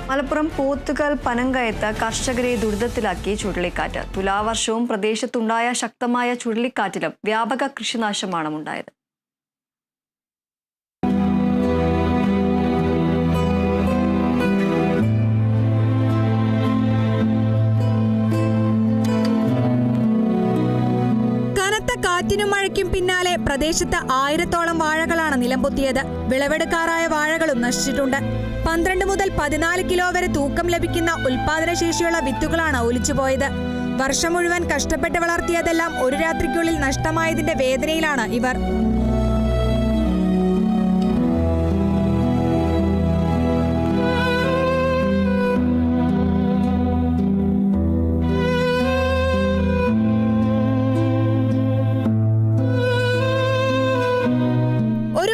മലപ്പുറം പോത്തുകൽ പനങ്കയത്ത് കർഷകരെ ദുരിതത്തിലാക്കി ചുഴലിക്കാറ്റ്. തുലാവർഷവും പ്രദേശത്തുണ്ടായ ശക്തമായ ചുഴലിക്കാറ്റിലും വ്യാപക കൃഷിനാശമാണ് ഉണ്ടായത്. കാറ്റിനും മഴയ്ക്കും പിന്നാലെ പ്രദേശത്ത് 1000-ഓളം വാഴകളാണ് നിലംപൊത്തിയത്. വിളവെടുക്കാറായ വാഴകളും നശിച്ചിട്ടുണ്ട്. 12 മുതൽ 14 കിലോ വരെ തൂക്കം ലഭിക്കുന്ന ഉൽപാദനശേഷിയുള്ള വിത്തുകളാണ് ഒലിച്ചുപോയത്. വർഷം മുഴുവൻ കഷ്ടപ്പെട്ട് വളർത്തിയതെല്ലാം ഒരു രാത്രിക്കുള്ളിൽ നഷ്ടമായതിന്റെ വേദനയിലാണ് ഇവർ.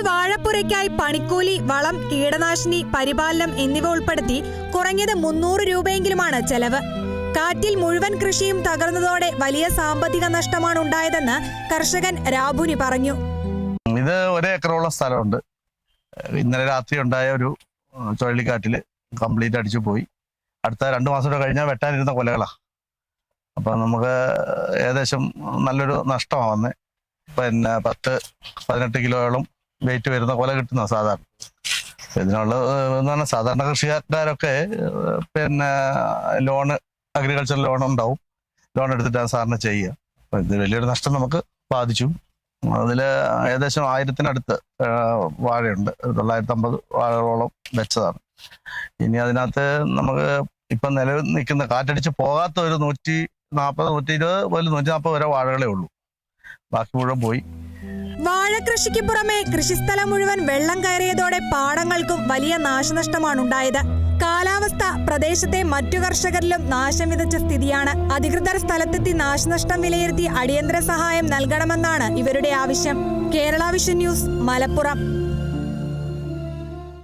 വാഴപ്പുരയ്ക്കായി പണിക്കൂലി, വളം, കീടനാശിനി, പരിപാലനം എന്നിവ ഉൾപ്പെടുത്തി കുറഞ്ഞത് 300 രൂപയെങ്കിലുമാണ് ചെലവ്. കാറ്റിൽ മുഴുവൻ കൃഷിയും തകർന്നതോടെ വലിയ സാമ്പത്തിക നഷ്ടമാണ് ഉണ്ടായതെന്ന് കർഷകൻ രാബുനി പറഞ്ഞു. ഇത് 1 ഏക്കറോളം സ്ഥലമുണ്ട്. ഇന്നലെ രാത്രി ഉണ്ടായ ഒരു ചുഴലിക്കാറ്റിൽ കംപ്ലീറ്റ് അടിച്ചു പോയി. അടുത്ത 2 മാസം കഴിഞ്ഞാൽ വെട്ടാനിരുന്ന കൊലകളാ. അപ്പം നമുക്ക് ഏകദേശം നല്ലൊരു നഷ്ടമാണ് വന്നത്. പിന്നെ 10-18 കിലോയോളം വെയിറ്റ് വരുന്ന കൊല കിട്ടുന്ന സാധാരണ. ഇതിനുള്ള എന്ന് പറഞ്ഞാൽ സാധാരണ കൃഷിക്കാരൊക്കെ പിന്നെ അഗ്രികൾച്ചർ ലോൺ ഉണ്ടാവും. ലോൺ എടുത്തിട്ടാണ് സാറിന് ചെയ്യുക. അപ്പം ഇത് വലിയൊരു നഷ്ടം നമുക്ക് ബാധിച്ചു. അതിൽ ഏകദേശം 1000-നടുത്ത് വാഴയുണ്ട്. 950 വാഴകളോളം വെച്ചതാണ്. ഇനി അതിനകത്ത് നമുക്ക് ഇപ്പം നിലവിൽ നിൽക്കുന്ന കാറ്റടിച്ച് പോകാത്ത ഒരു 140-120 മുതൽ 140 വരെ വാഴകളേ ഉള്ളൂ. ബാക്കി മുഴുവൻ പോയി. വാഴകൃഷിക്ക് പുറമെ കൃഷിസ്ഥലം മുഴുവൻ വെള്ളം കയറിയതോടെ പാടങ്ങൾക്കും വലിയ നാശനഷ്ടമാണ് ഉണ്ടായത്. കാലാവസ്ഥ പ്രദേശത്തെ മറ്റു കർഷകരിലും നാശം വിതച്ച സ്ഥിതിയാണ്. അധികൃതർ സ്ഥലത്തെത്തി നാശനഷ്ടം വിലയിരുത്തി അടിയന്തര സഹായം നൽകണമെന്നാണ് ഇവരുടെ ആവശ്യം. Kerala vision news, Malappuram.